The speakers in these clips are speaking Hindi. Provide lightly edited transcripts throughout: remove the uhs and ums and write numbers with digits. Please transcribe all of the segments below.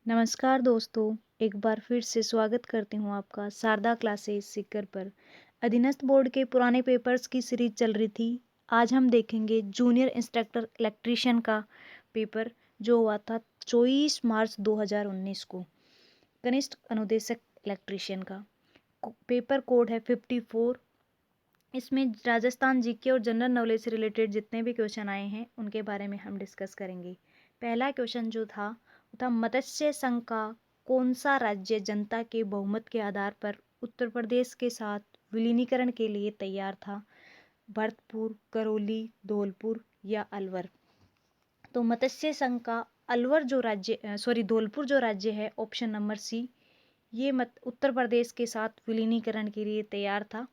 नमस्कार दोस्तों, एक बार फिर से स्वागत करती हूँ आपका शारदा क्लासेस सीकर पर। अधीनस्थ बोर्ड के पुराने पेपर्स की सीरीज चल रही थी। आज हम देखेंगे जूनियर इंस्ट्रक्टर इलेक्ट्रीशियन का पेपर जो हुआ था 24 मार्च 2019 को। कनिष्ठ अनुदेशक इलेक्ट्रीशियन का पेपर कोड है 54। इसमें राजस्थान जीके और जनरल नॉलेज से रिलेटेड जितने भी क्वेश्चन आए हैं उनके बारे में हम डिस्कस करेंगे। पहला क्वेश्चन जो था वो था मत्स्य संघ का कौन सा राज्य जनता के बहुमत के आधार पर उत्तर प्रदेश के साथ विलीनीकरण के लिए तैयार था? भरतपुर, करौली, धौलपुर या अलवर? तो मत्स्य संघ का अलवर जो राज्य धौलपुर जो राज्य है, ऑप्शन नंबर सी, ये उत्तर प्रदेश के साथ विलीनीकरण के लिए तैयार था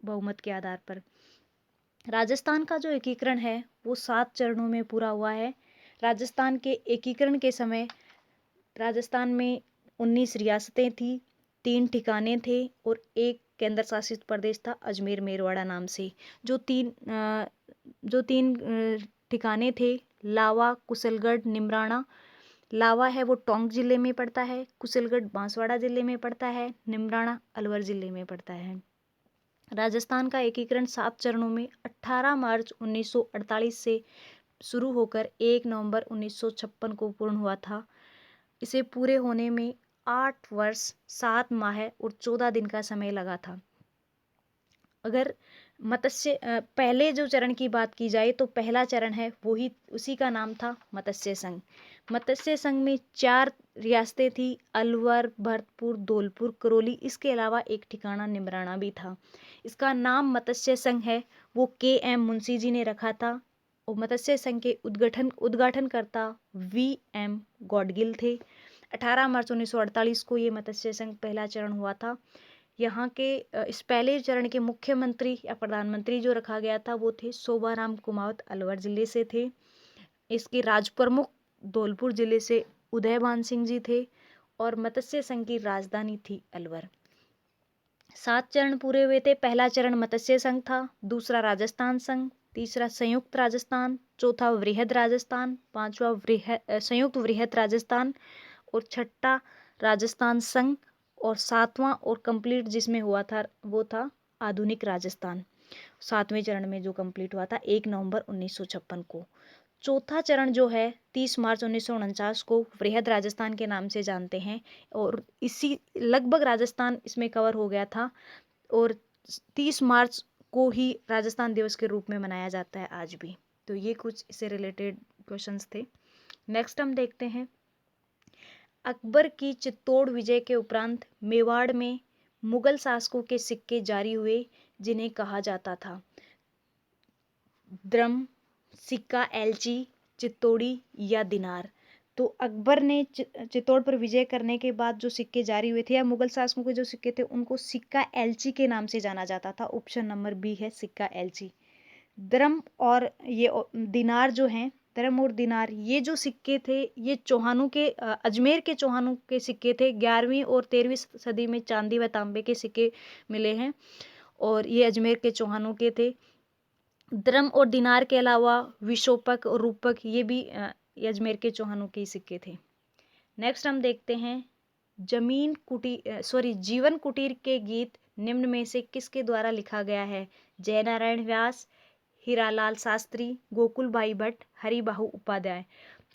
बहुमत के आधार पर। राजस्थान का जो एकीकरण है वो 7 चरणों में पूरा हुआ है। राजस्थान के एकीकरण के समय राजस्थान में 19 रियासतें थी, 3 ठिकाने थे और एक केंद्र शासित प्रदेश था अजमेर मेरवाड़ा नाम से। जो तीन ठिकाने थे, लावा, कुशलगढ़, निमराना। लावा है वो टोंक जिले में पड़ता है, कुशलगढ़ बांसवाड़ा जिले में पड़ता है, निमराना अलवर जिले में पड़ता है। राजस्थान का एकीकरण 7 चरणों में 18 मार्च 1948 से शुरू होकर 1 नवंबर 1956 को पूर्ण हुआ था। इसे पूरे होने में 8 वर्ष 7 माह और 14 दिन का समय लगा था। अगर पहले जो चरण की बात की जाए तो पहला चरण है वही, उसी का नाम था मत्स्य संघ। मत्स्य संघ में 4 रियासतें थी, अलवर, भरतपुर, धौलपुर, करौली। इसके अलावा एक ठिकाना निमराना भी था। इसका नाम मत्स्य संघ है वो के.एम. मुंशी जी ने रखा था और मत्स्य संघ के उद्घाटनकर्ता वी.एम. गॉडगिल थे। 18 मार्च 1948 को ये मत्स्य संघ पहला चरण हुआ था। यहाँ के इस पहले चरण के मुख्यमंत्री या प्रधानमंत्री जो रखा गया था वो थे शोभाराम कुमावत, अलवर जिले से थे। इसके राज प्रमुख धौलपुर जिले से उदयभान सिंह जी थे और मत्स्य संघ की राजधानी थी अलवर। 7 चरण पूरे हुए थे। पहला चरण मत्स्य संघ था, दूसरा राजस्थान संघ, तीसरा संयुक्त राजस्थान, चौथा वृहद राजस्थान, पांचवा संयुक्त वृहद राजस्थान और छठा राजस्थान संघ और 7वां और कंप्लीट जिसमें हुआ था वो था आधुनिक राजस्थान। 7वें चरण में जो कंप्लीट हुआ था 1 नवंबर 1956 को। चौथा चरण जो है 30 मार्च 1949 को वृहद राजस्थान के नाम से जानते हैं और इसी लगभग राजस्थान इसमें कवर हो गया था और 30 मार्च को ही राजस्थान दिवस के रूप में मनाया जाता है आज भी। तो ये कुछ इससे रिलेटेड क्वेश्चंस थे। नेक्स्ट हम देखते हैं, अकबर की चित्तौड़ विजय के उपरांत मेवाड़ में मुगल शासकों के सिक्के जारी हुए जिन्हें कहा जाता था द्रम, सिक्का एलची, चित्तौड़ी या दिनार। तो अकबर ने चित्तौड़ पर विजय करने के बाद जो सिक्के जारी हुए थे या मुगल शासकों के जो सिक्के थे उनको सिक्का एलची के नाम से जाना जाता था। ऑप्शन नंबर बी है सिक्का एलची। द्रम और ये दिनार जो हैं, धर्म और दिनार, ये जो सिक्के थे ये चौहानों के अजमेर के चौहानों के सिक्के थे। 11वीं और 13वीं सदी में चांदी व तांबे के सिक्के मिले हैं और ये अजमेर के चौहानों के थे। द्रम और दिनार के अलावा विशोपक और रूपक ये भी ये अजमेर के चौहानों के सिक्के थे। नेक्स्ट हम देखते हैं, जीवन कुटीर के गीत निम्न में से किसके द्वारा लिखा गया है? जयनारायण व्यास, हीरालाल शास्त्री, गोकुल भाई भट्ट, हरिबाहु उपाध्याय।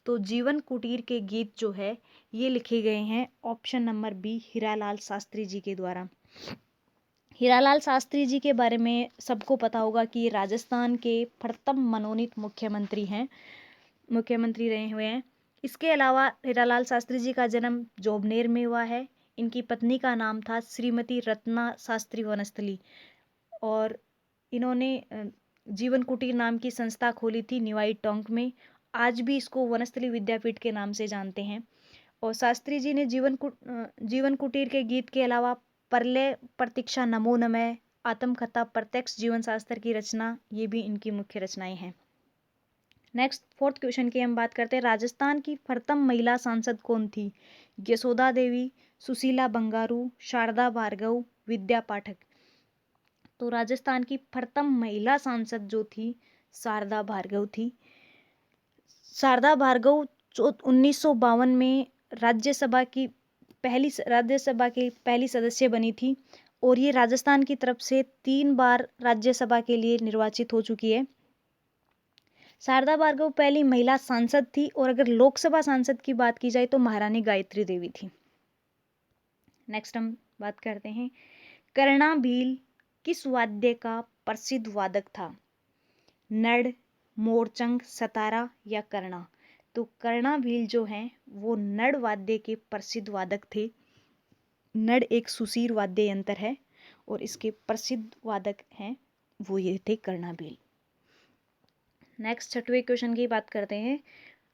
तो जीवन कुटीर के गीत जो है ये लिखे गए हैं option number B, Hiralal Shastri ji के द्वारा। हीरालाल शास्त्री जी के बारे में सबको पता होगा कि राजस्थान के प्रथम मनोनीत मुख्यमंत्री रहे हुए हैं। इसके अलावा हीरालाल शास्त्री जी का जन्म जोबनेर में हुआ है। इनकी पत्नी का नाम था श्रीमती रत्ना शास्त्री वनस्थली और इन्होंने जीवन कुटीर नाम की संस्था खोली थी निवाई टोंक में। आज भी इसको वनस्थली विद्यापीठ के नाम से जानते हैं। और शास्त्री जी ने जीवन कुटीर के गीत के अलावा प्रलय, प्रतीक्षा, नमो नमः, आत्मकथा, प्रत्यक्ष जीवन शास्त्र की रचना, ये भी इनकी मुख्य रचनाएं हैं। नेक्स्ट 4th क्वेश्चन की हम बात करते हैं, राजस्थान की प्रथम महिला सांसद कौन थी? यशोदा देवी, सुशीला बंगारू, शारदा भार्गव, विद्या पाठक। तो राजस्थान की प्रथम महिला सांसद जो थी शारदा भार्गव थी। शारदा भार्गव 1952 में राज्यसभा की पहली सदस्य बनी थी और ये राजस्थान की तरफ से 3 बार राज्यसभा के लिए निर्वाचित हो चुकी है। शारदा भार्गव पहली महिला सांसद थी और अगर लोकसभा सांसद की बात की जाए तो महारानी गायत्री देवी थी। नेक्स्ट हम बात करते हैं, कर्णा भील किस वाद्य का प्रसिद्ध वादक था? नड़, मोरचंग, सतारा या कर्णा? तो कर्णा भील जो हैं वो नड़ वाद्य के प्रसिद्ध वादक थे। नड़ एक सुसीर वाद्य यंत्र है और इसके प्रसिद्ध वादक हैं वो ये थे कर्णा भील। नेक्स्ट 6वें क्वेश्चन की बात करते हैं,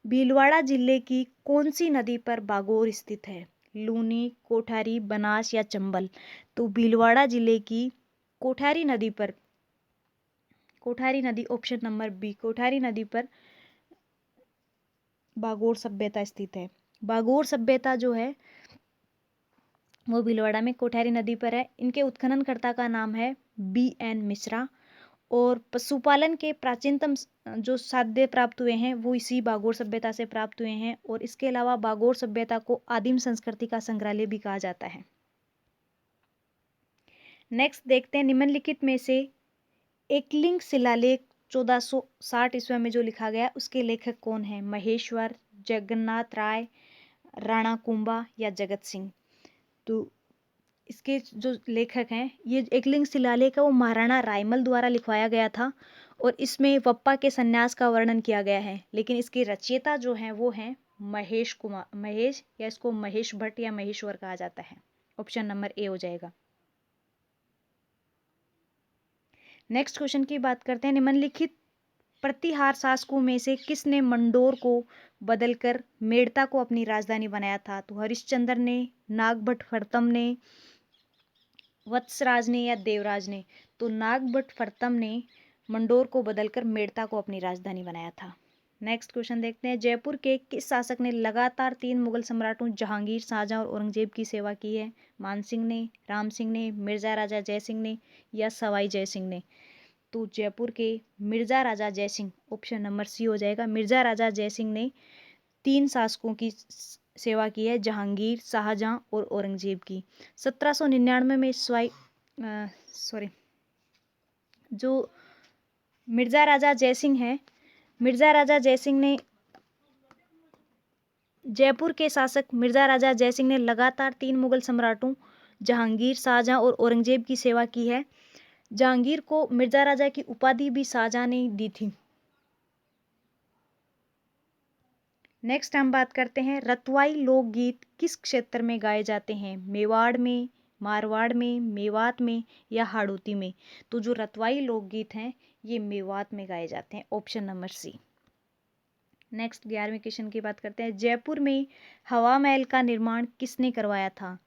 भीलवाड़ा जिले की कौन सी नदी पर बागोर स्थित है? लूनी, कोठारी, बनास या चंबल? तो भीलवाड़ा जिले की कोठारी नदी ऑप्शन नंबर बी, कोठारी नदी पर बागोर सभ्यता स्थित है। बागोर सभ्यता जो है वो भीलवाड़ा में कोठारी नदी पर है। इनके उत्खननकर्ता का नाम है BN मिश्रा और पशुपालन के प्राचीनतम जो साध्य प्राप्त हुए हैं वो इसी बागोर सभ्यता से प्राप्त हुए हैं और इसके अलावा बागोर सभ्यता को आदिम संस्कृति का संग्रहालय भी कहा जाता है। नेक्स्ट देखते हैं, निम्नलिखित में से एकलिंग शिलालेख 1460 ईस्वी में जो लिखा गया उसके लेखक कौन है? महेश्वर, जगन्नाथ राय, राणा कुंभा या जगत सिंह? तो इसके जो लेखक हैं, ये एकलिंग शिलालेख है वो महाराणा रायमल द्वारा लिखवाया गया था और इसमें वप्पा के संन्यास का वर्णन किया गया है, लेकिन इसके रचयिता जो हैं वो हैं महेश या इसको महेश भट्ट या महेश्वर कहा जाता है। ऑप्शन नंबर ए हो जाएगा। नेक्स्ट क्वेश्चन की बात करते हैं, निम्नलिखित प्रतिहार शासकों में से किसने मंडोर को बदलकर मेड़ता को अपनी राजधानी बनाया था? तो हरिश्चंद्र ने, नागभट्ट फर्तम ने, वत्सराज ने या देवराज ने? तो नागभट्ट फर्तम ने मंडोर को बदलकर मेड़ता को अपनी राजधानी बनाया था। नेक्स्ट क्वेश्चन देखते हैं, जयपुर के किस शासक ने लगातार 3 मुगल सम्राटों जहांगीर, शाहजहां और औरंगजेब की सेवा की है? मान सिंह ने, राम सिंह ने, मिर्जा राजा जयसिंह ने या सवाई जयसिंह ने? तो जयपुर के मिर्जा राजा जयसिंह, ऑप्शन नंबर सी हो जाएगा। मिर्जा राजा जयसिंह ने 3 शासकों की सेवा की है, जहांगीर, शाहजहां और औरंगजेब की। 1799 में जो मिर्जा राजा जयसिंह है, मिर्जा राजा जयसिंह ने, जयपुर के शासक मिर्जा राजा जयसिंह ने लगातार 3 मुगल सम्राटों जहांगीर, शाहजहां और औरंगजेब की सेवा की है। जहांगीर को मिर्जा राजा की उपाधि भी शाहजहां ने दी थी। नेक्स्ट हम बात करते हैं, रतवाई लोकगीत किस क्षेत्र में गाए जाते हैं? मेवाड़ में, मारवाड़ में, मेवात में या हाड़ौती में? तो जो रतवाई लोकगीत हैं ये मेवात में गाए जाते हैं। Option number C. नेक्स्ट 11वें क्वेश्चन की बात करते हैं, जयपुर में हवा महल का निर्माण किसने करवाया था?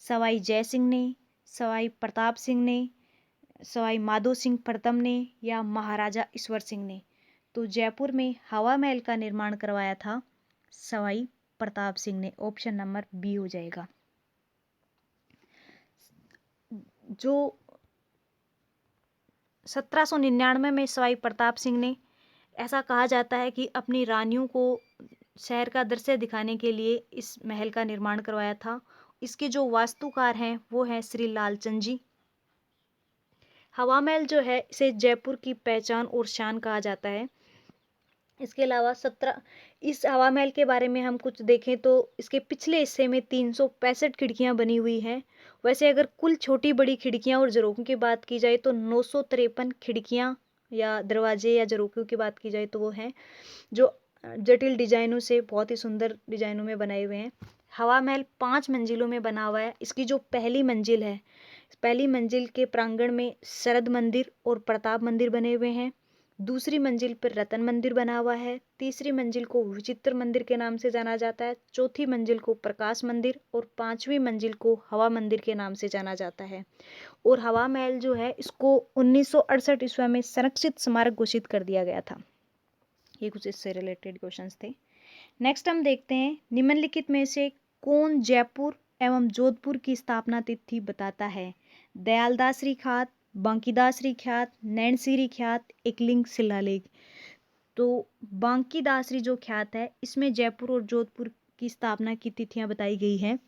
सवाई जय सिंह ने, सवाई प्रताप सिंह ने, सवाई माधो सिंह प्रथम ने या महाराजा ईश्वर सिंह ने? तो जयपुर में हवा महल का निर्माण करवाया था सवाई प्रताप सिंह ने। ऑप्शन नंबर बी हो जाएगा। जो 1799 में सवाई प्रताप सिंह ने, ऐसा कहा जाता है कि अपनी रानियों को शहर का दृश्य दिखाने के लिए इस महल का निर्माण करवाया था। इसके जो वास्तुकार हैं वो हैं श्री लालचंद जी। हवा महल जो है इसे जयपुर की पहचान और शान कहा जाता है। इसके अलावा इस हवा महल के बारे में हम कुछ देखें तो इसके पिछले हिस्से में 365 खिड़कियां बनी हुई हैं। वैसे अगर कुल छोटी बड़ी खिड़कियां और झरोखों की बात की जाए तो 953 खिड़कियां या दरवाजे या झरोखों की बात की जाए तो वो हैं जो जटिल डिजाइनों से बहुत ही सुंदर डिजाइनों में बनाए हुए हैं। हवा महल 5 मंजिलों में बना हुआ है। इसकी जो पहली मंजिल है, पहली मंजिल के प्रांगण में शरद मंदिर और प्रताप मंदिर बने हुए हैं। दूसरी मंजिल पर रतन मंदिर बना हुआ है। तीसरी मंजिल को विचित्र मंदिर के नाम से जाना जाता है। चौथी मंजिल को प्रकाश मंदिर और 5वीं मंजिल को हवा मंदिर के नाम से जाना जाता है। और हवा महल जो है इसको 1968 ईस्वी में संरक्षित स्मारक घोषित कर दिया गया था। ये कुछ इससे रिलेटेड क्वेश्चंस थे। नेक्स्ट हम देखते हैं, निम्नलिखित में से कौन जयपुर एवं जोधपुर की स्थापना तिथि बताता है? दयालदासरी ख्यात, बांकीदासरी ख्यात, नैनसीरी ख्यात, एकलिंग शिलालेख? तो बांकीदासरी जो ख्यात है इसमें जयपुर और जोधपुर की स्थापना की तिथियां बताई गई हैं।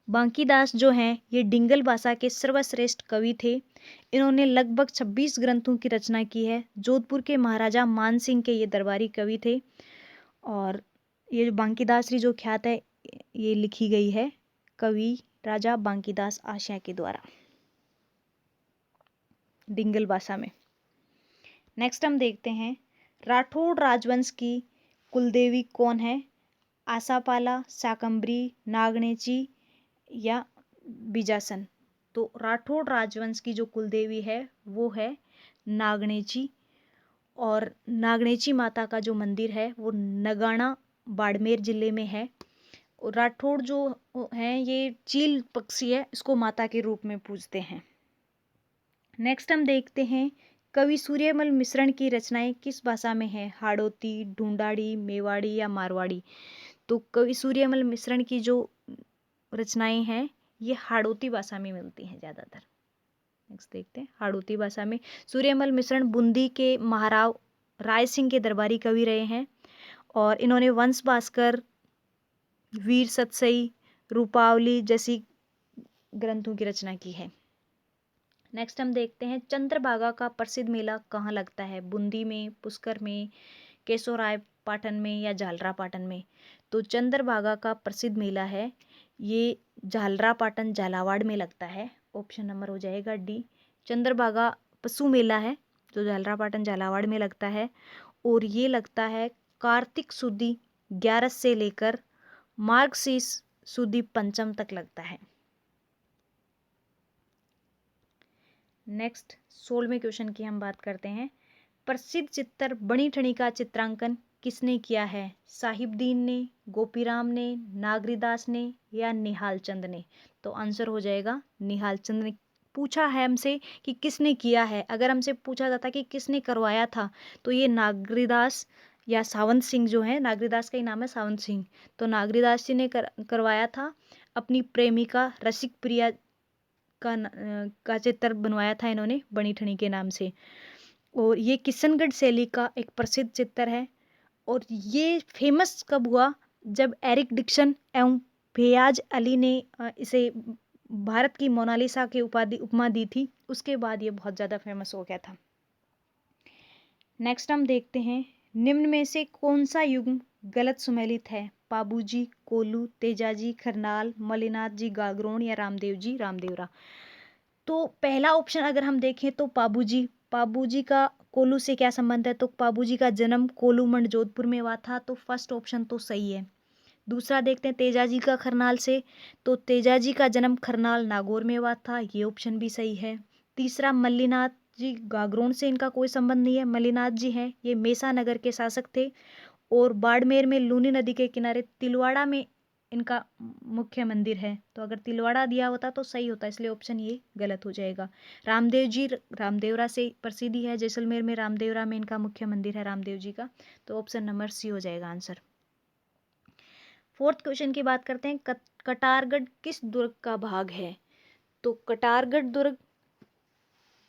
बांकीदास जो हैं ये डिंगल भाषा के सर्वश्रेष्ठ कवि थे। इन्होंने लगभग 26 ग्रंथों की रचना की है। जोधपुर के महाराजा मान सिंह के ये दरबारी कवि थे। और ये जो बांकीदास जो ख्यात है ये लिखी गई है कवि राजा बांकीदास आशा के द्वारा डिंगल भाषा में। नेक्स्ट हम देखते हैं राठौड़ राजवंश की कुलदेवी कौन है। आसापाला, शाकंभरी, नागनेची या बीजासन। तो राठौड़ राजवंश की जो कुलदेवी है वो है नागनेची। और नागनेची माता का जो मंदिर है वो नगाना बाड़मेर जिले में है। और राठौड़ जो हैं ये चील पक्षी है, इसको माता के रूप में पूजते हैं। नेक्स्ट हम देखते हैं कवि सूर्यमल मिश्रण की रचनाएं किस भाषा में है। हाड़ौती, ढूंढाड़ी, मेवाड़ी या मारवाड़ी। तो कवि सूर्यमल मिश्रण की जो रचनाएं हैं ये हाड़ौती भाषा में मिलती हैं ज़्यादातर। नेक्स्ट देखते हैं हाड़ौती भाषा में। सूर्यमल मिश्रण बूंदी के महाराव राय सिंह के दरबारी कवि रहे हैं। और इन्होंने वंश भास्कर, वीर सतसई, रूपावली जैसी ग्रंथों की रचना की है। नेक्स्ट हम देखते हैं चंद्रभागा का प्रसिद्ध मेला कहाँ लगता है। बूंदी में, पुष्कर में, केशोराय पाटन में या झालरा पाटन में। तो चंद्रभागा का प्रसिद्ध मेला है ये झालरा पाटन झालावाड़ में लगता है। ऑप्शन नंबर हो जाएगा डी। चंद्रभागा पशु मेला है जो झालरा पाटन झालावाड़ में लगता है। और ये लगता है कार्तिक सुदी 11 से लेकर मार्गशीर्ष सुदी पंचम तक लगता है। नेक्स्ट 16वें क्वेश्चन की हम बात करते हैं। प्रसिद्ध चित्र बनी ठनी का चित्रांकन किसने किया है। साहिबदीन ने, गोपीराम ने, नागरीदास ने या निहाल चंद ने। तो आंसर हो जाएगा निहाल चंद ने। पूछा है हमसे कि किसने किया है। अगर हमसे पूछा जाता कि किसने करवाया था तो ये नागरीदास या सावंत सिंह जो है, नागरीदास का ही नाम है सावंत सिंह, तो नागरीदास जी ने करवाया था। अपनी प्रेमिका रसिक प्रिया का चित्र बनवाया था इन्होंने बनी ठनी के नाम से। और ये किशनगढ़ शैली का एक प्रसिद्ध चित्र है। और ये फेमस कब हुआ, जब एरिक डिक्सन एवं फैयाज अली ने इसे भारत की मोनालिसा की उपमा दी थी, उसके बाद ये बहुत ज़्यादा फेमस हो गया था। नेक्स्ट हम देखते हैं निम्न में से कौन सा युग्म गलत सुमेलित है। पाबूजी, कोल्लू, तेजाजी, खरनाल, मलिनाथ जी गागरोन या रामदेव जी रामदेवरा। तो पहला ऑप्शन अगर हम देखें तो पाबूजी का कोल्लू से क्या संबंध है। तो पाबूजी का जन्म कोल्लू मंड जोधपुर में हुआ था, तो फर्स्ट ऑप्शन तो सही है। दूसरा देखते हैं तेजाजी का खरनाल से। तो तेजाजी का जन्म खरनाल नागौर में हुआ था, ये ऑप्शन भी सही है। तीसरा मल्लीनाथ जी गागरोन से इनका कोई संबंध नहीं है। मल्लीनाथ जी हैं ये मेसा नगर के शासक थे। और बाड़मेर में लूनी नदी के किनारे तिलवाड़ा में इनका मुख्य मंदिर है। तो अगर तिलवाड़ा दिया होता तो सही होता, इसलिए ऑप्शन ये गलत हो जाएगा। रामदेव जी रामदेवरा से प्रसिद्धि है, जैसलमेर में रामदेवरा में इनका मुख्य मंदिर है रामदेव जी का। तो ऑप्शन नंबर सी हो जाएगा आंसर। फोर्थ क्वेश्चन की बात करते हैं कटारगढ़ किस दुर्ग का भाग है। तो कटारगढ़ दुर्ग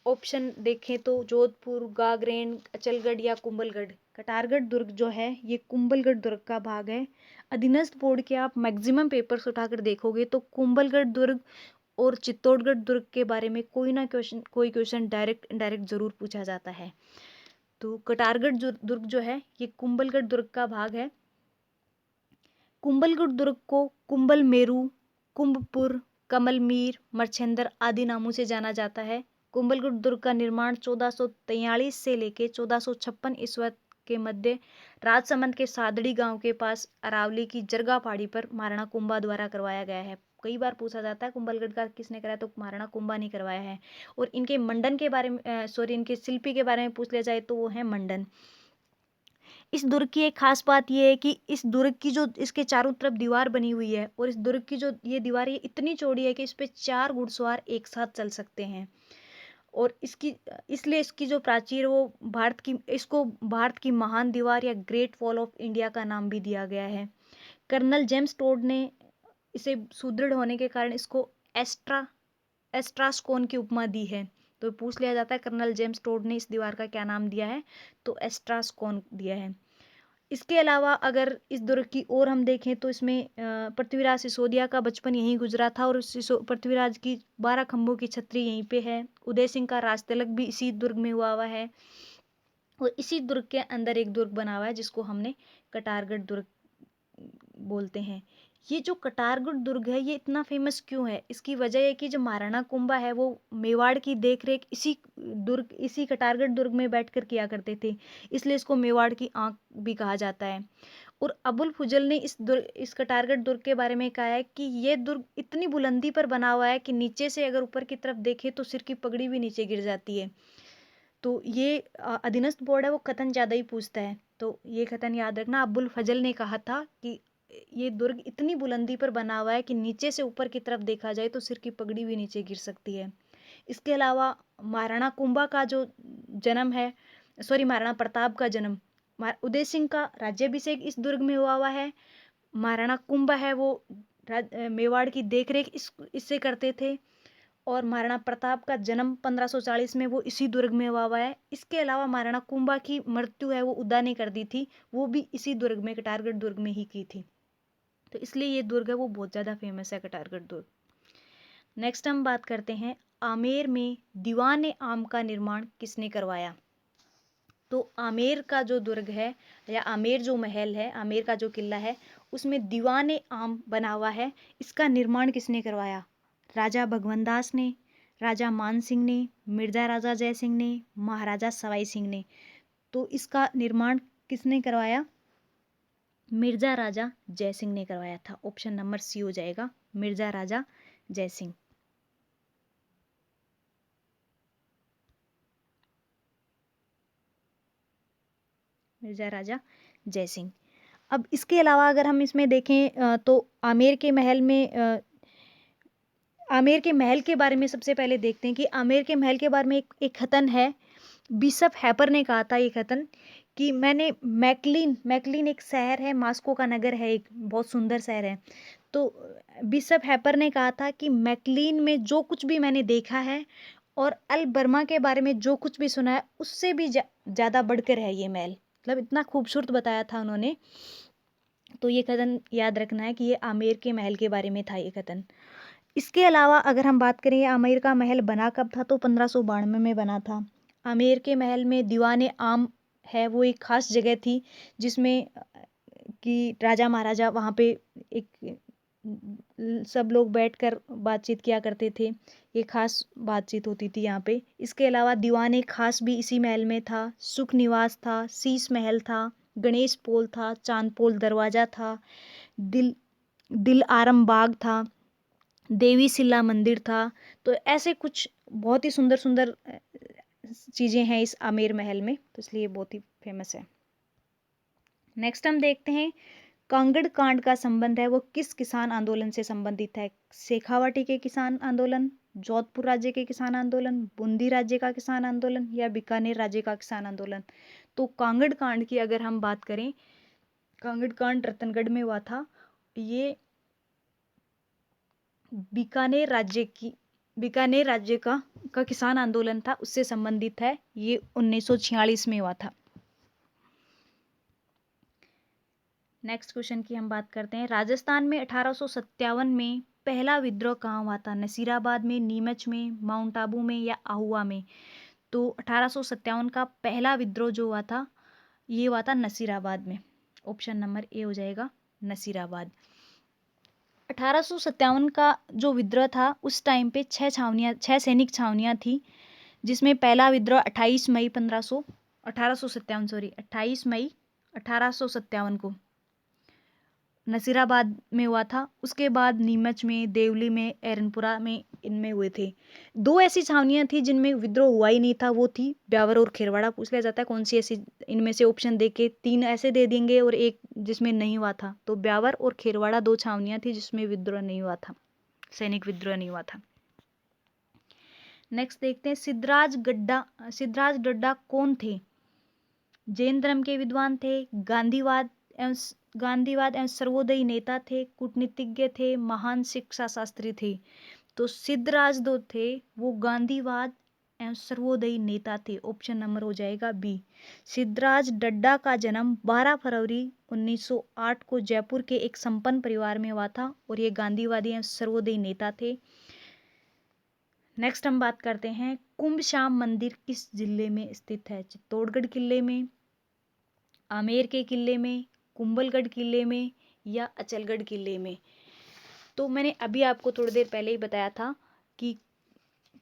ऑप्शन देखें तो जोधपुर, गागरेन, अचलगढ़ या कुंभलगढ़। कटारगढ़ दुर्ग जो है ये कुंभलगढ़ दुर्ग का भाग है। अधीनस्थ बोर्ड के आप मैक्सिमम पेपर्स उठाकर देखोगे तो कुंभलगढ़ दुर्ग और चित्तौड़गढ़ दुर्ग के बारे में कोई क्वेश्चन डायरेक्ट इनडायरेक्ट जरूर पूछा जाता है। तो कटारगढ़ दुर्ग जो है ये कुंभलगढ़ दुर्ग का भाग है। कुंभलगढ़ दुर्ग को कुंभल मेरू, कुंभपुर, कमलमीर, मरछेंद्र आदि नामों से जाना जाता है। कुंभलगढ़ दुर्ग का निर्माण 1443 से लेकर 1456 ईस्वी के मध्य राजसमंद के सादड़ी गांव के पास अरावली की जरगा पहाड़ी पर महाराणा कुंभा द्वारा करवाया गया है। कई बार पूछा जाता है कुंभलगढ़ का किसने कराया, तो महाराणा कुंभा ने करवाया है। और इनके मंडन के बारे में इनके शिल्पी के बारे में पूछ लिया जाए तो वो है मंडन। इस दुर्ग की एक खास बात यह है कि इस दुर्ग की जो इसके चारों तरफ दीवार बनी हुई है और इस दुर्ग की जो ये दीवार है इतनी चौड़ी है कि इस पे 4 घुड़सवार एक साथ चल सकते हैं। और इसलिए इसकी जो प्राचीर वो इसको भारत की महान दीवार या ग्रेट वॉल ऑफ इंडिया का नाम भी दिया गया है। कर्नल जेम्स टोड ने इसे सुदृढ़ होने के कारण इसको एस्ट्रास्कोन की उपमा दी है। तो पूछ लिया जाता है कर्नल जेम्स टोड ने इस दीवार का क्या नाम दिया है, तो एस्ट्रास्कोन दिया है। इसके अलावा अगर इस दुर्ग की ओर हम देखें तो इसमें पृथ्वीराज सिसोदिया का बचपन यहीं गुजरा था और पृथ्वीराज की 12 खंभों की छतरी यहीं पे है। उदय सिंह का राज तिलक भी इसी दुर्ग में हुआ है। और इसी दुर्ग के अंदर एक दुर्ग बना हुआ है जिसको हमने कटारगढ़ दुर्ग बोलते हैं। ये जो कटारगढ़ दुर्ग है ये इतना फेमस क्यों है? इसकी वजह है कि जो महाराणा कुंभा है वो मेवाड़ की देखरेख इसी कटारगढ़ दुर्ग में बैठकर किया करते थे, इसलिए इसको मेवाड़ की आंख भी कहा जाता है। और अबुल फजल ने इस कटारगढ़ दुर्ग के बारे में कहा है कि ये दुर्ग इतनी बुलंदी पर बना हुआ है कि नीचे से अगर ऊपर की तरफ देखे तो सिर की पगड़ी भी नीचे गिर जाती है। तो ये अधीनस्थ बोर्ड है वो कथन ज़्यादा ही पूछता है, तो ये कथन याद रखना। अबुल फजल ने कहा था कि ये दुर्ग इतनी बुलंदी पर बना हुआ है कि नीचे से ऊपर की तरफ देखा जाए तो सिर की पगड़ी भी नीचे गिर सकती है। इसके अलावा महाराणा कुंभा का जो जन्म है, महाराणा प्रताप का जन्म, उदय सिंह का राज्याभिषेक इस दुर्ग में हुआ है। महाराणा कुंभा है वो मेवाड़ की देखरेख इससे करते थे। और महाराणा प्रताप का जन्म 1540 में वो इसी दुर्ग में हुआ है। इसके अलावा महाराणा कुंभा की मृत्यु है वो उदा ने कर दी थी, वो भी इसी दुर्ग में कटारगढ़ दुर्ग में ही की थी। तो इसलिए ये दुर्ग है वो बहुत ज़्यादा फेमस है, कटारगढ़ दुर्ग। नेक्स्ट हम बात करते हैं आमेर में दीवान आम का निर्माण किसने करवाया? तो आमेर का जो दुर्ग है या आमेर जो महल है, आमेर का जो किला है, उसमें दीवान आम बना हुआ है। इसका निर्माण किसने करवाया? राजा भगवंत दास ने, राजा मान सिंह ने, मिर्जा राजा जय सिंह ने, महाराजा सवाई सिंह ने। तो इसका निर्माण किसने करवाया? मिर्जा राजा जय सिंह ने करवाया था। ऑप्शन नंबर सी हो जाएगा, मिर्जा राजा जय सिंह। मिर्जा राजा जय सिंह। अब इसके अलावा अगर हम इसमें देखें तो आमेर के महल के बारे में सबसे पहले देखते हैं कि आमेर के महल के बारे में एक कथन है। बिशप हैपर ने कहा था ये कथन कि मैंने मैकलीन एक शहर है, मास्को का नगर है, एक बहुत सुंदर शहर है। तो बिशप हैपर ने कहा था कि मैकलीन में जो कुछ भी मैंने देखा है और अल बर्मा के बारे में जो कुछ भी सुना है उससे भी ज़्यादा बढ़कर है ये महल। मतलब इतना खूबसूरत बताया था उन्होंने। तो ये कथन याद रखना है कि ये आमेर के महल के बारे में था ये कथन। इसके अलावा अगर हम बात करें आमेर का महल बना कब था, तो 1592 में बना था। आमेर के महल में दीवान आम है वो एक खास जगह थी जिसमें कि राजा महाराजा वहाँ पे एक सब लोग बैठकर बातचीत किया करते थे। ये खास बातचीत होती थी यहाँ पे। इसके अलावा दीवान खास भी इसी महल में था। सुख निवास था, शीश महल था, गणेश पोल था, चांद पोल दरवाजा था, दिल आरम बाग था, देवी सिल्ला मंदिर था। तो ऐसे कुछ बहुत ही सुंदर सुंदर चीज़ें हैं इस आमेर महल में, तो इसलिए बहुत ही फेमस है। नेक्स्ट हम देखते हैं कांगड़ कांड का संबंध है वो किस किसान आंदोलन से संबंधित है? शेखावाटी के किसान आंदोलन, जोधपुर राज्य के किसान आंदोलन, बूंदी राज्य का किसान आंदोलन या बीकानेर राज्य का किसान आंदोलन। तो कांगड़ कांड की अगर हम बात करें, कांगड़ कांड रतनगढ़ में हुआ था। ये बीकानेर राज्य का किसान आंदोलन था, उससे संबंधित है। ये 1946 में हुआ था। नेक्स्ट क्वेश्चन की हम बात करते हैं। राजस्थान में 1857 में पहला विद्रोह कहाँ हुआ था? नसीराबाद में, नीमच में, माउंट आबू में या आहुआ में? तो 1857 का पहला विद्रोह जो हुआ था ये हुआ था नसीराबाद में। ऑप्शन नंबर ए हो जाएगा, नसीराबाद। 1857 का जो विद्रोह था उस टाइम पे 6 सैनिक छावनियाँ थी, जिसमें पहला विद्रोह 28 मई 1857 को नसीराबाद में हुआ था। उसके बाद नीमच में, देवली में, एरनपुरा में, इनमें हुए थे। 2 ऐसी छावनियाँ थी जिनमें विद्रोह हुआ ही नहीं था, वो थी ब्यावर और खेरवाड़ा। पूछ लिया जाता है कौन सी ऐसी, इनमें से ऑप्शन दे के 3 ऐसे दे देंगे और एक जिसमें नहीं हुआ था। तो ब्यावर और खेरवाड़ा 2 छावनियाँ थी जिसमें विद्रोह नहीं हुआ था, सैनिक विद्रोह नहीं हुआ था। नेक्स्ट देखते हैं सिद्धराज गड्ढा कौन थे? जैन धर्म के विद्वान थे, गांधीवाद एवं सर्वोदयी नेता थे, कूटनीतिज्ञ थे, महान शिक्षा शास्त्री थे। तो सिद्धराज दो थे वो गांधीवाद एवं सर्वोदयी नेता थे? ऑप्शन नंबर हो जाएगा बी। सिद्धराज डड्डा का जन्म 12 फरवरी 1908 को जयपुर के एक संपन्न परिवार में हुआ था और ये गांधीवादी एवं सर्वोदयी नेता थे। नेक्स्ट हम बात करते हैं, कुंभ श्याम मंदिर किस जिले में स्थित है? चित्तौड़गढ़ किले में, आमेर के किले में, कुंभलगढ़ किले में या अचलगढ़ किले में? तो मैंने अभी आपको थोड़ी देर पहले ही बताया था कि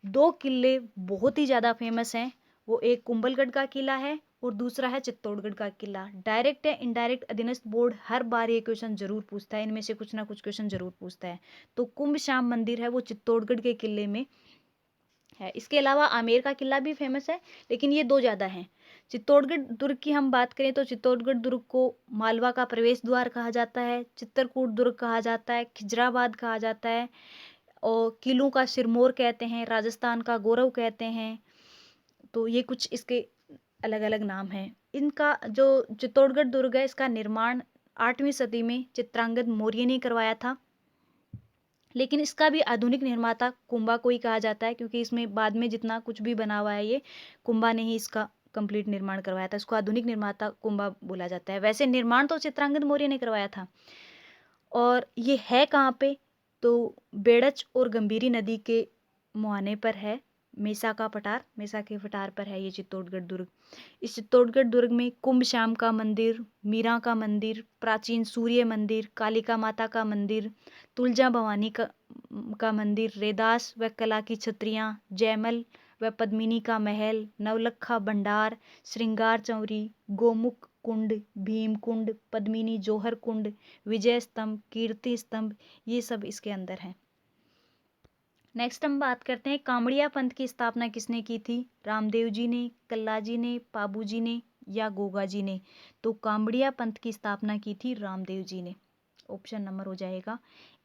दो किले बहुत ही ज़्यादा फेमस हैं। वो एक कुंभलगढ़ का किला है और दूसरा है चित्तौड़गढ़ का किला। डायरेक्ट या इनडायरेक्ट अधीनस्थ बोर्ड हर बार ये क्वेश्चन जरूर पूछता है, इनमें से कुछ ना कुछ क्वेश्चन जरूर पूछता है। तो कुंभ श्याम मंदिर है वो चित्तौड़गढ़ के किले में है। इसके अलावा आमेर का किला भी फेमस है, लेकिन ये दो ज़्यादा हैं। चित्तौड़गढ़ दुर्ग की हम बात करें तो चित्तौड़गढ़ दुर्ग को मालवा का प्रवेश द्वार कहा जाता है, चित्रकूट दुर्ग कहा जाता है, खिजराबाद कहा जाता है और किलों का सिरमौर कहते हैं, राजस्थान का गौरव कहते हैं। तो ये कुछ इसके अलग अलग नाम हैं। इनका जो चित्तौड़गढ़ दुर्ग है इसका निर्माण 8वीं सदी में चित्रांगद मौर्य ने करवाया था, लेकिन इसका भी आधुनिक निर्माता कुंभा को ही कहा जाता है, क्योंकि इसमें बाद में जितना कुछ भी बना हुआ है ये कुंभा ने ही इसका कंप्लीट निर्माण करवाया था। इसको आधुनिक निर्माता कुंभा बोला जाता है। वैसे निर्माण तो चित्रांगद मौर्य ने करवाया था। और ये है कहाँ पे? तो बेड़च और गंभीरी नदी के मुहाने पर है। मेसा का पठार, मेसा के पठार पर है ये चित्तौड़गढ़ दुर्ग। इस चित्तौड़गढ़ दुर्ग में कुंभ श्याम का मंदिर, मीरा का मंदिर, प्राचीन सूर्य मंदिर, कालिका माता का मंदिर, तुलजा भवानी का मंदिर, रेदास व कला की छत्रियाँ, जयमल व पद्मिनी का महल, नवलखा भंडार, श्रृंगार चौरी, गोमुख कुंड, भीम कुंड, पद्मिनी जौहर कुंड, विजय स्तंभ, कीर्ति स्तंभ, ये सब इसके अंदर हैं। नेक्स्ट हम बात करते हैं, कामड़िया पंथ की स्थापना किसने की थी? रामदेव जी ने, कल्ला जी ने, पाबू जी ने या गोगा जी ने? तो कामड़िया पंथ की स्थापना की थी रामदेव जी ने। ऑप्शन नंबर हो जाएगा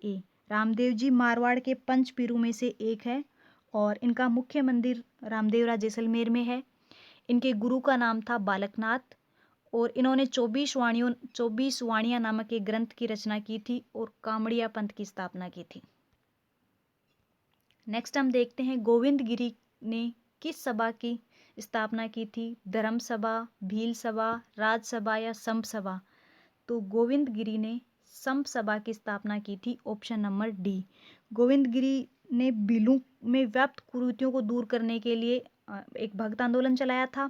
ए। रामदेव जी मारवाड़ के पंच पीरों में से एक है और इनका मुख्य मंदिर रामदेवरा जैसलमेर में है। इनके गुरु का नाम था बालकनाथ और इन्होंने 24 वाणियाँ नामक एक ग्रंथ की रचना की थी और कामड़िया पंथ की स्थापना की थी। नेक्स्ट हम देखते हैं, गोविंद गिरी ने किस सभा की स्थापना की थी? धर्म सभा, भील सभा, राजसभा या संप सभा? तो गोविंद गिरी ने संप सभा की स्थापना की थी। Option number D. Govind Giri ने भीलों में व्याप्त कुरीतियों को दूर करने के लिए एक भक्त आंदोलन चलाया था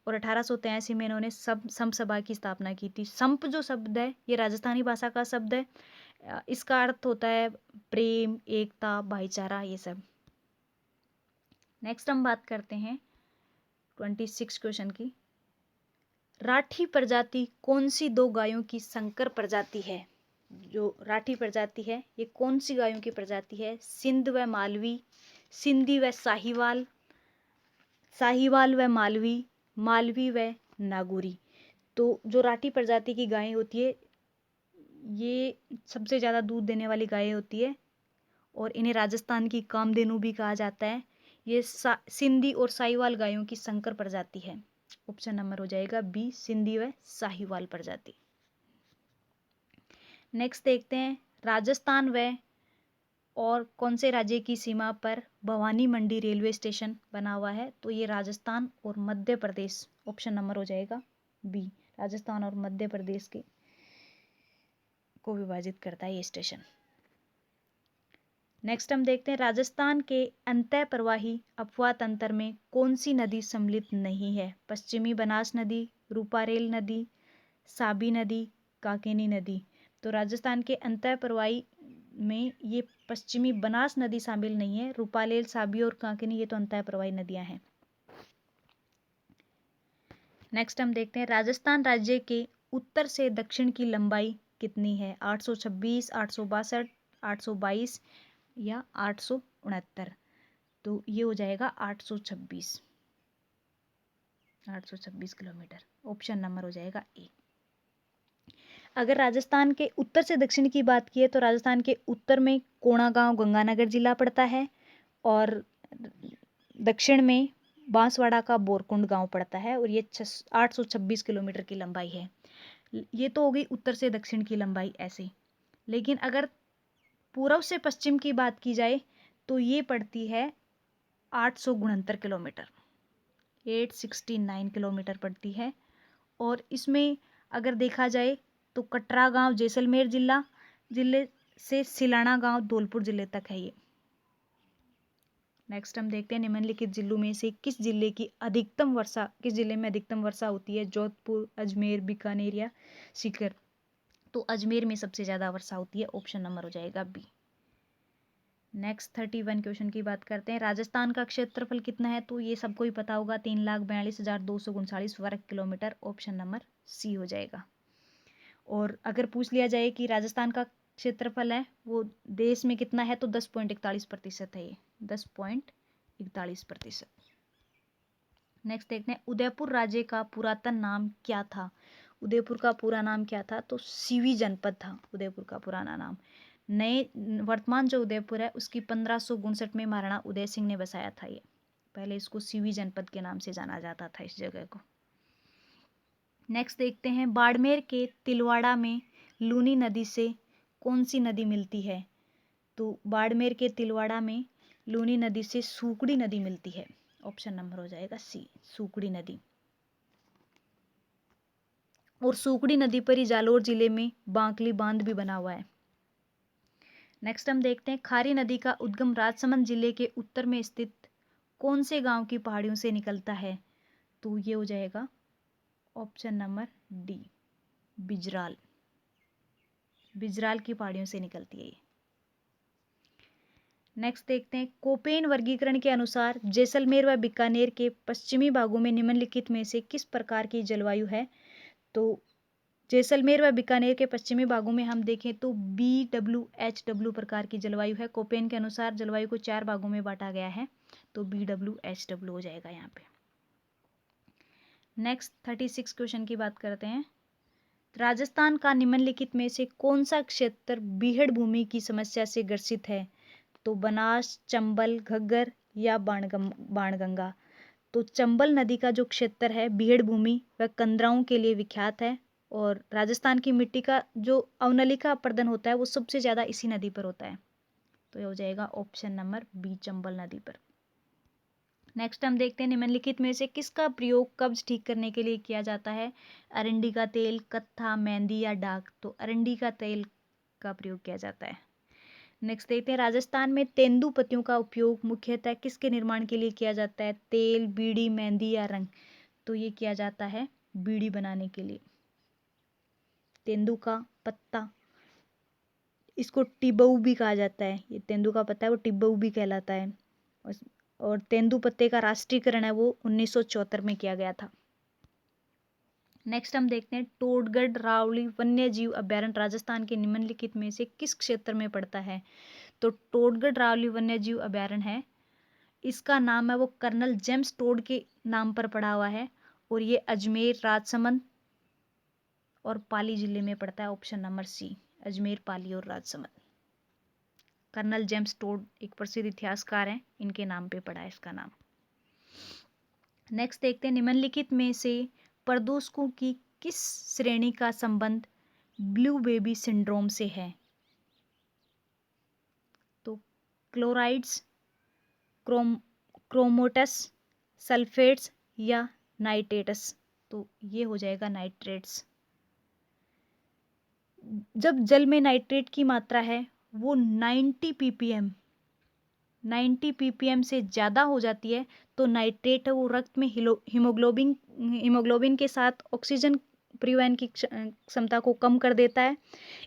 और 1883 में इन्होंने संप सभा की स्थापना की थी। संप जो शब्द है ये राजस्थानी भाषा का शब्द है। इसका अर्थ होता है प्रेम, एकता, भाईचारा, ये सब। नेक्स्ट हम बात करते हैं 26 क्वेश्चन की। राठी प्रजाति कौन सी दो गायों की संकर प्रजाति है? जो राठी प्रजाति है ये कौन सी गायों की प्रजाति है? सिंध व मालवी, सिंधी व साहिवाल, साहिवाल व मालवी, मालवी व नागौरी? तो जो राठी प्रजाति की गायें होती है ये सबसे ज़्यादा दूध देने वाली गायें होती है और इन्हें राजस्थान की कामधेनु भी कहा जाता है। ये सिंधी और साहिवाल गायों की संकर प्रजाति है। ऑप्शन नंबर हो जाएगा बी, सिंधी व साहिवाल प्रजाति। नेक्स्ट देखते हैं, राजस्थान व और कौन से राज्य की सीमा पर भवानी मंडी रेलवे स्टेशन बना हुआ है? तो ये राजस्थान और मध्य प्रदेश, ऑप्शन नंबर हो जाएगा बी, राजस्थान और मध्य प्रदेश के को विभाजित करता है ये स्टेशन। नेक्स्ट हम देखते हैं, राजस्थान के अंतः प्रवाही अफवाह तंत्र में कौन सी नदी सम्मिलित नहीं है? पश्चिमी बनास नदी, रूपारेल नदी, साबी नदी, काकेनी नदी? तो राजस्थान के अंतः प्रवाही में ये पश्चिमी बनास नदी शामिल नहीं है। रूपारेल, साबी और काकेनी ये तो अंतः प्रवाही नदियां हैं। नेक्स्ट हम देखते हैं, राजस्थान राज्य के उत्तर से दक्षिण की लंबाई कितनी है? 826, 862, 822 या 869? तो ये हो जाएगा 826 किलोमीटर। ऑप्शन नंबर हो जाएगा ए। अगर राजस्थान के उत्तर से दक्षिण की बात की है तो राजस्थान के उत्तर में कोणागांव गंगानगर जिला पड़ता है और दक्षिण में बांसवाड़ा का बोरकुंड गांव पड़ता है और ये 826 किलोमीटर की लंबाई है। ये तो हो गई उत्तर से दक्षिण की लंबाई ऐसे। लेकिन अगर पूर्व से पश्चिम की बात की जाए तो ये पड़ती है 869 किलोमीटर, 869 किलोमीटर पड़ती है। और इसमें अगर देखा जाए तो कटरा गांव जैसलमेर जिले से सिलाना गांव धौलपुर जिले तक है ये। नेक्स्ट हम देखते हैं निम्नलिखित जिलों में से किस जिले में अधिकतम वर्षा होती है। जोधपुर, अजमेर, बीकानेर या सीकर। तो अजमेर में सबसे ज़्यादा वर्षा होती है, ऑप्शन नंबर हो जाएगा बी। नेक्स्ट 31 क्वेश्चन की बात करते हैं। राजस्थान का क्षेत्रफल कितना है, तो ये सबको ही पता होगा, 3,42,239 वर्ग किलोमीटर, ऑप्शन नंबर सी हो जाएगा। और अगर पूछ लिया जाए कि राजस्थान का क्षेत्रफल है वो देश में कितना है, तो 10.41% है ये, 10.41%। नेक्स्ट देखते हैं उदयपुर राज्य का पुरातन नाम क्या था। उदयपुर का पूरा नाम क्या था, तो सीवी जनपद था उदयपुर का पुराना नाम। वर्तमान जो उदयपुर है उसकी 1559 में महाराणा उदय सिंह ने बसाया था ये। पहले इसको सीवी जनपद के नाम से जाना जाता था इस जगह को। नेक्स्ट देखते हैं बाड़मेर के तिलवाड़ा में लूनी नदी से कौन सी नदी मिलती है। तो बाड़मेर के तिलवाड़ा में लूनी नदी से सूकड़ी नदी मिलती है, ऑप्शन नंबर हो जाएगा सी, सूकड़ी नदी। और सूकड़ी नदी पर ही जालोर जिले में बांकली बांध भी बना हुआ है। नेक्स्ट हम देखते हैं खारी नदी का उद्गम राजसमंद जिले के उत्तर में स्थित कौन से गांव की पहाड़ियों से निकलता है। तो ये हो जाएगा ऑप्शन नंबर डी, बिजराल। बिजराल की पहाड़ियों से निकलती है ये। नेक्स्ट देखते हैं कोपेन वर्गीकरण के अनुसार जैसलमेर व बीकानेर के पश्चिमी भागों में निम्नलिखित में से किस प्रकार की जलवायु है। तो जैसलमेर व बीकानेर के पश्चिमी भागों में हम देखें तो BWHW प्रकार की जलवायु है। कोपेन के अनुसार जलवायु को 4 भागों में बांटा गया है, तो BWHW हो जाएगा यहाँ पे। नेक्स्ट 36 क्वेश्चन की बात करते हैं। राजस्थान का निम्नलिखित में से कौन सा क्षेत्र बीहड़ भूमि की समस्या से ग्रसित है। तो बनास, चंबल, घग्गर या बाणगंगा। तो चंबल नदी का जो क्षेत्र है बीहड़ भूमि वह कंदराओं के लिए विख्यात है। और राजस्थान की मिट्टी का जो अवनलिका अपरदन होता है वो सबसे ज़्यादा इसी नदी पर होता है, तो ये हो जाएगा ऑप्शन नंबर बी, चंबल नदी पर। नेक्स्ट हम देखते हैं निम्नलिखित में से किसका प्रयोग कब्ज ठीक करने के लिए किया जाता है। अरंडी का तेल, कत्था, मेहंदी या डाक। तो अरंडी का तेल का प्रयोग किया जाता है। नेक्स्ट देखते हैं राजस्थान में तेंदू पत्तियों का उपयोग मुख्यतः किसके निर्माण के लिए किया जाता है। तेल, बीड़ी, मेहंदी या रंग। तो ये किया जाता है बीड़ी बनाने के लिए। तेंदू का पत्ता, इसको टिबऊ भी कहा जाता है, ये तेंदू का पत्ता है वो टिबऊ भी कहलाता है। और तेंदू पत्ते का राष्ट्रीयकरण है वो 1974 में किया गया था। नेक्स्ट हम देखते हैं टोडगढ़ रावली वन्य जीव अभ्यारण्य राजस्थान के निम्नलिखित में से किस क्षेत्र में पड़ता है। तो टोडगढ़ रावली वन्य जीव अभ्यारण्य है, इसका नाम है वो कर्नल जेम्स टोड के नाम पर पड़ा हुआ है। और ये अजमेर, राजसमंद और पाली जिले में पड़ता है, ऑप्शन नंबर सी, अजमेर, पाली और राजसमंद। कर्नल जेम्स टोड एक प्रसिद्ध इतिहासकार हैं, इनके नाम पे पड़ा है इसका नाम। नेक्स्ट देखते हैं निम्नलिखित में से प्रदूषकों की किस श्रेणी का संबंध ब्लू बेबी सिंड्रोम से है। तो क्लोराइड्स, क्रोमोटस, सल्फेट्स या नाइट्रेट्स। तो ये हो जाएगा नाइट्रेट्स। जब जल में नाइट्रेट की मात्रा है वो 90 ppm से ज़्यादा हो जाती है, तो नाइट्रेट है वो रक्त में हीमोग्लोबिन के साथ ऑक्सीजन परिवहन की क्षमता को कम कर देता है।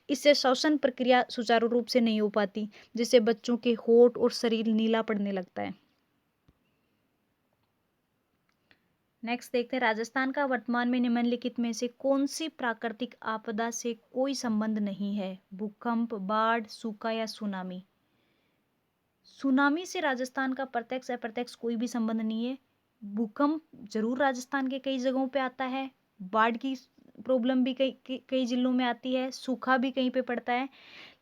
इससे श्वसन प्रक्रिया सुचारू रूप से नहीं हो पाती, जिससे बच्चों के होंठ और शरीर नीला पड़ने लगता है। नेक्स्ट देखते हैं राजस्थान का वर्तमान में निम्नलिखित में से कौन सी प्राकृतिक आपदा से कोई संबंध नहीं है। भूकंप, बाढ़, सूखा या सुनामी। सुनामी से राजस्थान का प्रत्यक्ष अप्रत्यक्ष कोई भी संबंध नहीं है। भूकंप जरूर राजस्थान के कई जगहों पे आता है, बाढ़ की प्रॉब्लम भी कई जिलों में आती है, सूखा भी कहीं पे पड़ता है,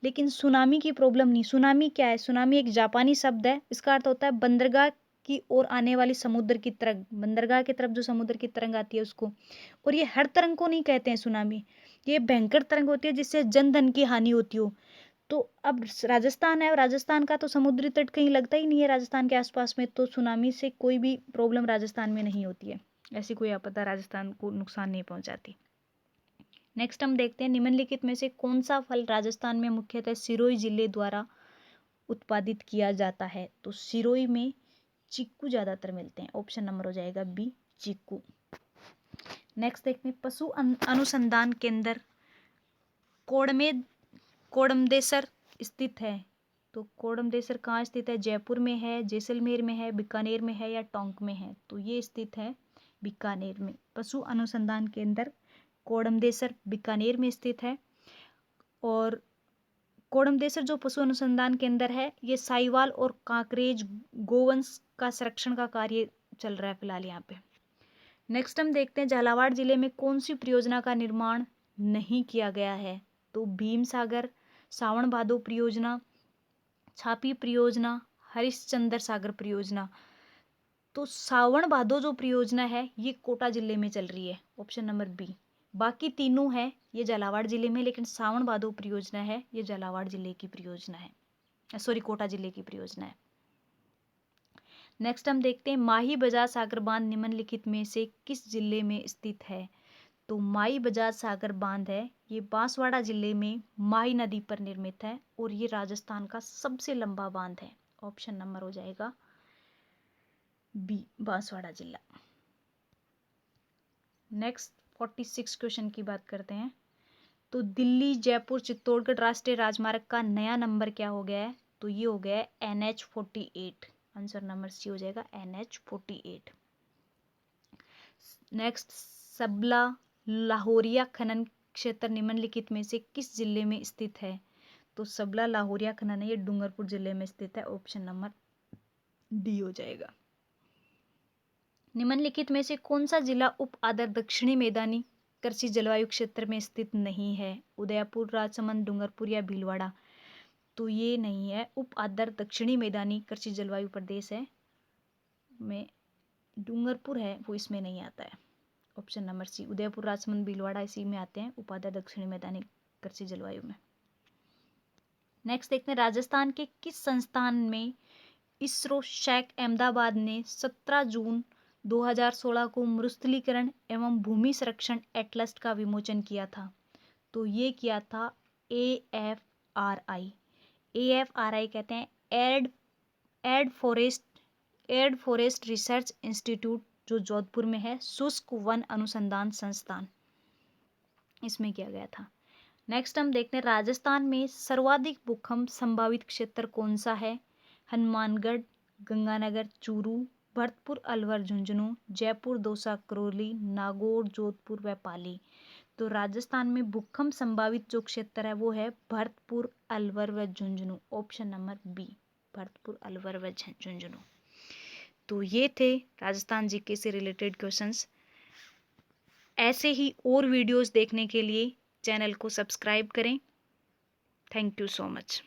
लेकिन सुनामी की प्रॉब्लम नहीं। सुनामी क्या है, सुनामी एक जापानी शब्द है, इसका अर्थ होता है बंदरगाह की ओर आने वाली समुद्र की तरंग, बंदरगाह की तरफ जो समुद्र की तरंग आती है उसको। और ये हर तरंग को नहीं कहते हैं सुनामी, ये भयंकर तरंग होती है जिससे जन धन की हानि होती हो। तो अब राजस्थान है और राजस्थान का तो समुद्री तट कहीं लगता ही नहीं है राजस्थान के आसपास में, तो सुनामी से कोई भी प्रॉब्लम राजस्थान में नहीं होती है, ऐसी कोई आपदा राजस्थान को नुकसान नहीं पहुंचाती। नेक्स्ट हम देखते हैं निम्नलिखित में से कौन सा फल राजस्थान में मुख्यतः सिरोही जिले द्वारा उत्पादित किया जाता है। तो सिरोही में चीकू ज्यादातर मिलते हैं, ऑप्शन नंबर हो जाएगा बी चीकू। नेक्स्ट देखते हैं पशु अनुसंधान केंद्र कोडमदेसर स्थित है। तो कोडमदेसर कहाँ स्थित है, जयपुर में है, जैसलमेर में है, बीकानेर में है या टोंक में है। तो ये स्थित है बीकानेर में। पशु अनुसंधान केंद्र कोडमदेसर बीकानेर में स्थित है। और कोडमदेसर जो पशु अनुसंधान केंद्र है ये साहिवाल और कांकरेज गोवंश का संरक्षण का कार्य चल रहा है फिलहाल यहाँ पे। नेक्स्ट हम देखते हैं झालावाड़ जिले में कौन सी परियोजना का निर्माण नहीं किया गया है। तो भीम सागर, सावन भादो परियोजना, छापी परियोजना, हरिश्चंद्र सागर परियोजना। तो सावन भादो जो परियोजना है ये कोटा जिले में चल रही है, ऑप्शन नंबर बी। बाकी तीनों है ये झालावाड़ जिले में, लेकिन सावन भादो परियोजना है ये झालावाड़ जिले की परियोजना है, सॉरी कोटा जिले की परियोजना है। नेक्स्ट हम देखते हैं माही बजाज सागर बांध निम्नलिखित में से किस जिले में स्थित है। तो माही बजाज सागर बांध है ये बांसवाड़ा जिले में माही नदी पर निर्मित है और ये राजस्थान का सबसे लंबा बांध है, ऑप्शन नंबर हो जाएगा बी बांसवाड़ा जिला। नेक्स्ट 46 क्वेश्चन की बात करते हैं। तो दिल्ली जयपुर चित्तौड़गढ़ राष्ट्रीय राजमार्ग का नया नंबर क्या हो गया है। तो ये हो गया है NH48, आंसर नंबर सी हो जाएगा NH48। नेक्स्ट सबला लाहौरिया खनन क्षेत्र निम्नलिखित में से किस जिले में स्थित है। तो सबला लाहौरिया खनन है ये डूंगरपुर जिले में स्थित है, ऑप्शन नंबर डी हो जाएगा। निम्नलिखित में से कौन सा जिला उप आदर दक्षिणी मैदानी कृषि जलवायु क्षेत्र में स्थित नहीं है। उदयपुर, राजसमंद, डूंगरपुर या भीलवाड़ा। तो ये नहीं है, उप आदर दक्षिणी मैदानी कृषि जलवायु प्रदेश है में डूंगरपुर है वो इसमें नहीं आता है, option number C. Udaipur, Rajsamand, Bhilwara इसी में आते हैं उप आदर दक्षिणी मैदानी कृषि जलवायु में। नेक्स्ट देखते हैं राजस्थान के किस संस्थान में इसरो शैक अहमदाबाद ने 17 जून 2016 को मरुस्थलीकरण एवं भूमि संरक्षण एटलस का विमोचन किया था। तो ये किया था AFRI। AFRI कहते हैं एड फॉरेस्ट रिसर्च इंस्टीट्यूट जो जोधपुर में है, शुष्क वन अनुसंधान संस्थान, इसमें किया गया था। नेक्स्ट हम देखते हैं राजस्थान में सर्वाधिक भूकंप संभावित क्षेत्र कौन सा है। हनुमानगढ़, गंगानगर, चूरू, भरतपुर, अलवर, झुंझुनू, जयपुर, दौसा, करौली, नागौर, जोधपुर व पाली। तो राजस्थान में भूकंप संभावित जो क्षेत्र है वो है भरतपुर, अलवर व Jhunjhunu, option number B Bharatpur, Alwar व झुंझुनू। तो ये थे राजस्थान जीके से रिलेटेड क्वेश्चंस। ऐसे ही और वीडियोस देखने के लिए चैनल को सब्सक्राइब करें। Thank you so much.